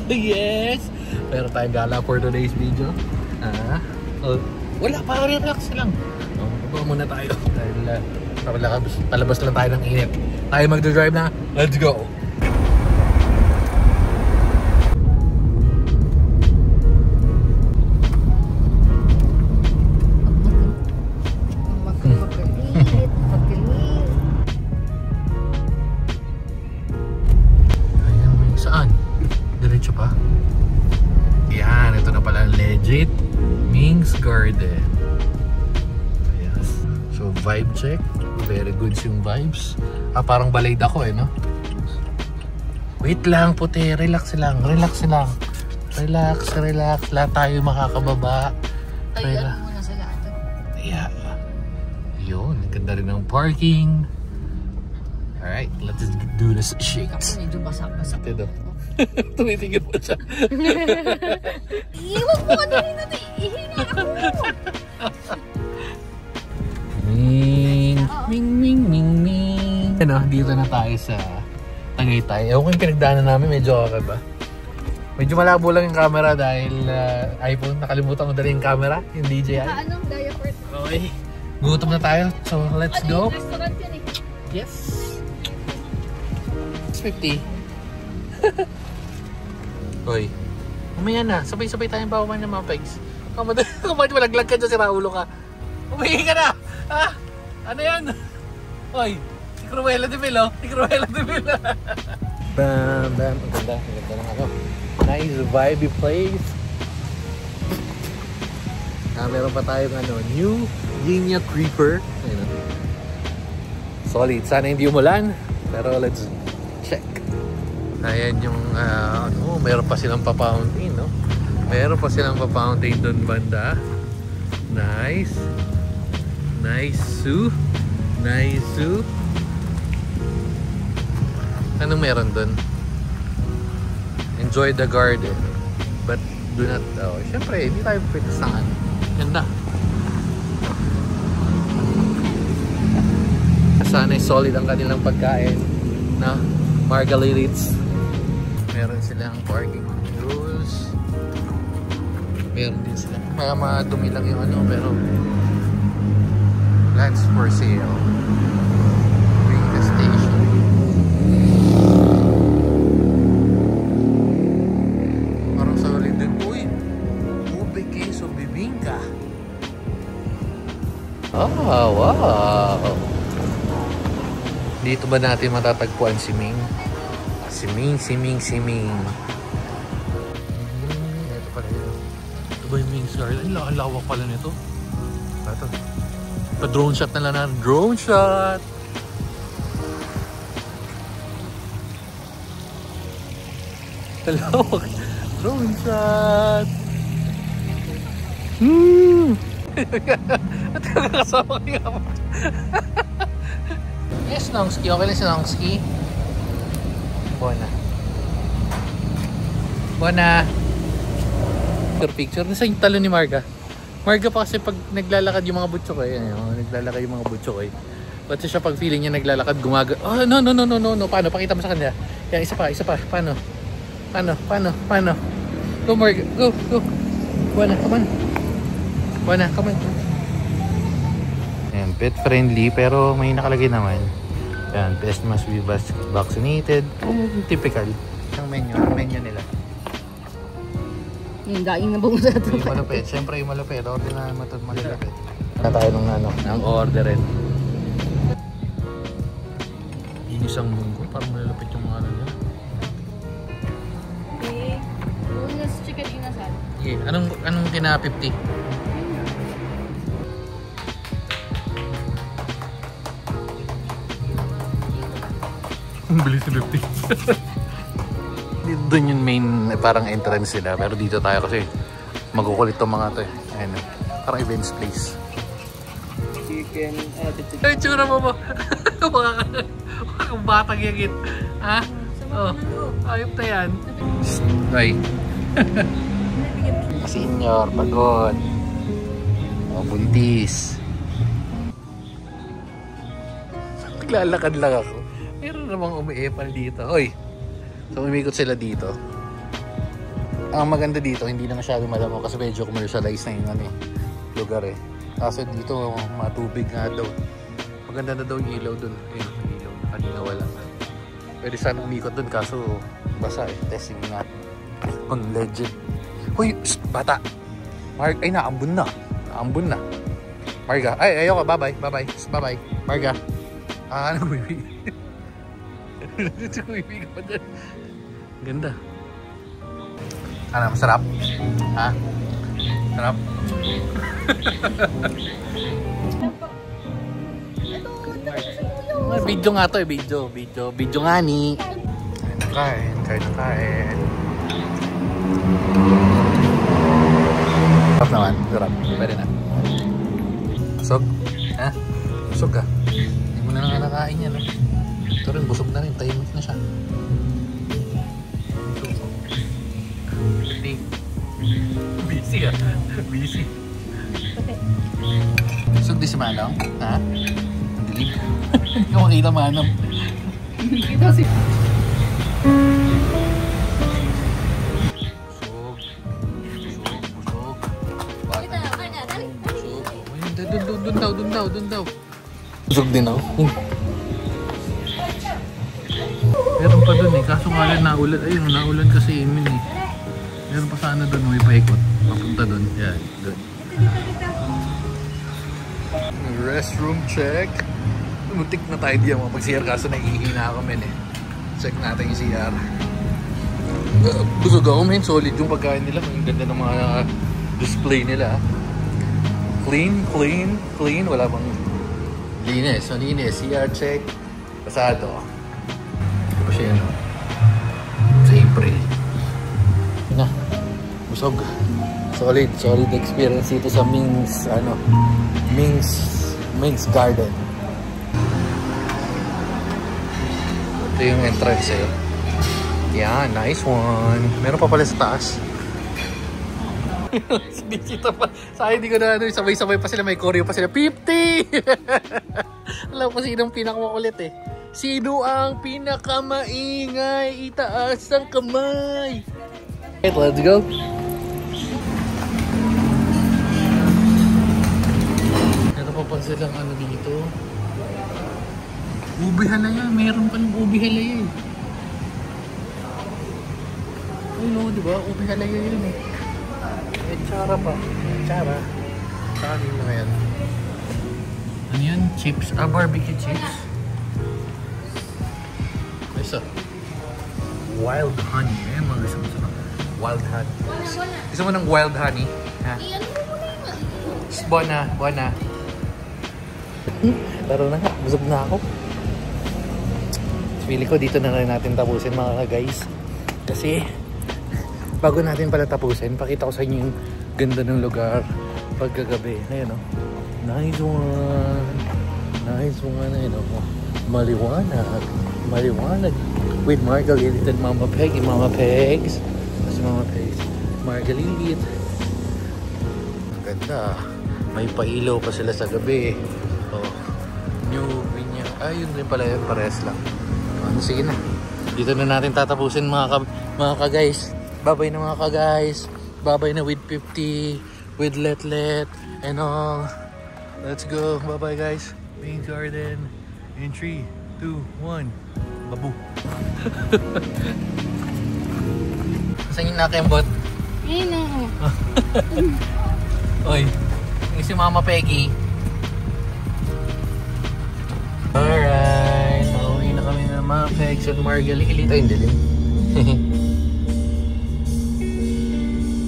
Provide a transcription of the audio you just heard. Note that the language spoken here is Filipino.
Yes! Meron tayong gala for today's video. Wala pa, relax lang. Baba muna tayo. Dahil palabas lang tayo ng init. Tayo magdodrive na. Let's go! Legit Ming's Garden. Yes. So vibe check. Very good yung vibes. Parang balayed ako no? Wait lang puti. Relax lang. Relax lang. Relax, relax. Lahat tayo makakababa. Tayo muna sa lahat. Yeah. Yun. Ganda rin ng parking. Alright. Let's do this shit. Medyo basak-basak. Ito. Tumitigil po siya. Iwan mo ka din natin. Ihinga ako. Ming, ming, ming, ming, ming. Ano, dito na tayo sa Tagaytay. Ewan ko yung pinagdaanan namin, medyo okay ba? Medyo malabo lang yung camera dahil iPhone, nakalimutan ko dali yung camera, yung DJI. Anong diaper? Okay, gutom na tayo. So, let's go. Restaurant yan Yes. It's 50. Hoy, umaya na. Sabay-sabay tayong bawaman ng mga pegs. Kumain malaglag ka dyan, si Raulo ka. Umihi ka na! Ha? Ano yan? Hoy, si Cruella de Vil, oh. Si Cruella de Vil. Bam, bam. Ang ganda. Ang ganda ng ano. Nice vibey place. Meron pa tayong New Genia Creeper. Ayun. Solid. Sana hindi umulan. Pero let's check. Ayan yung meron pa silang pa-fountain, no? Meron pa silang pa-fountain doon banda. Nice. Nice. Nice. Anong meron doon? Enjoy the garden. But do not, syempre, hindi tayo pwede. Ganda. Sana'y solid ang kanilang pagkain na margaritas. Meron silang parking rules. Meron din silang madumi lang yung pero plans for sale. Bring the station. Parang solid din. Uy! Ube queso bibingka. Wow! Dito ba natin matatagpuan si Ming? Si Ming. Ito pala yun. Ito ba yung Ming's Garden? Ang lawak pala nito. Ito. Pa-drone shot na lang na. Drone shot! Lawak. Drone shot! At kasama kayo ako. Yes, Nongski. Okay lang si Nongski. Bona. Picture. Nasa yung talo ni Marga. Marga pa kasi pag naglalakad yung mga butchokoy. Naglalakad yung mga butchokoy. Ba't siya pag feeling niya naglalakad, oh, no. Paano? Pakita mo sa kanya. Yan, isa pa. Paano? Go, Marga. Go. Bona, come on. Ayan, pet friendly pero may nakalagay naman. Ayan, pets must be vaccinated. Typical. Ang menu nila. Yung daing na bunga sa ito. Yung malupit. Siyempre yung malupit. Order na malupit. Na tayo ng orderin. Yung isang munggo. Parang malupit yung mga nila. Okay. Bonus chicken inasal. Yeah. Anong kina 50? Ang bilis si 50. Doon yung main parang entrance nila. Pero dito tayo kasi magukulit itong mga ito eh. Ayan, parang events place. Chicken attitude. Ay, tsura mo. Mga batang yagit. Ha? Oh, ayop na yan. Ay. Senior, pagod. O, buntis. Naglalakad lang ako. Meron namang umiepal dito. Oy. So umikot sila dito. Ang maganda dito, hindi na masyado madamo kasi medyo commercialized na yung ano, lugar eh. Kaso dito, matubig nga daw. Maganda na daw yung ilaw dun. Ayun, yung ilaw. Kanina wala. Pwede sana umikot dun kaso basa eh. Testing natin. On legend. Uy, bata. Mark, ay naambun na. Naambun na. Marga, ay ayoko, bye-bye. Bye-bye. Bye-bye. Marga. Ano kumibi? Kumibi ka pa dyan. Ganda. Ano, masarap? Ha? Sarap? Video nga to eh, video nga ni. Kain. Sarap naman, sarap. Pwede na. Busog? Ha? Busog ka? Hindi mo na nga nakain yan. Ito rin, busog na rin. Tahimik na siya. Busy ah. Busy. Busog di si Manong? Ha? Ang dilim. Hindi ko makita Manong. Ito si... Doon daw. Busog din ako. Meron pa dun eh, kaso nga lang naulan. Ayun, naulan kasi imin eh. Meron pa sana dun, may paikot. Papunta dun. Yan, dun. Restroom check. Muntik na tayo diyan mga pag-CR kaso nagihina ako men eh. Check natin yung CR. Busog ako men, solid yung pagkain nila. Ang ganda ng mga display nila. Clean. Wala bang linis. CR check. Pasado. Ito pa siya, no? Sa April. Na. Busog. Solid experience dito sa Ming's Garden. Ito yung entrance eh. Yan, nice one. Meron pa pala sa taas. Sinisita pa. Sa akin, hindi ko na sabay-sabay pa sila. May choreo pa sila. 50! Alam ko sinong pinakamakulit eh. Sino ang pinakamaingay? Itaas ang kamay. Okay, let's go. Meron pa pa silang ano dito. Ubi halaya. Meron pa ng ubi halaya eh. Ayun o, diba? Ubi halaya yun eh. May tsara pa. Tsara. Saan yun na yan? Ano yan? Chips? Barbecue chips? Isa. Wild honey. Ayan mga gusto mo sa wild honey. Gusto mo ng wild honey? Ha? Buwana. Taro na nga. Busog na ako. Pili ko dito na rin natin tapusin mga guys. Kasi bago natin pala tapusin, pakita ko sa inyo yung ganda ng lugar pagkagabi. Ayan o. Nice one. Ayan o. Maliwanag. With Margalit and Mama Peggy. Mama Pegs. Margalit. Ang ganda. May pailaw pa sila sa gabi. Oh. New Vinya. Yun rin pala yun. Pares lang. Sige na. Dito na natin tatapusin mga ka-guys. Babay na mga ka-guys. Babay na with 50. With Let. And all. Let's go. Bye-bye guys. Main garden. In 3, 2, 1. Babu. Saan yung nakembot? Ayun na. Oy. Yung si Mama Peggy. Alright. Pauwi na kami ng Mama Pegs at Margalit. Ay, hindi.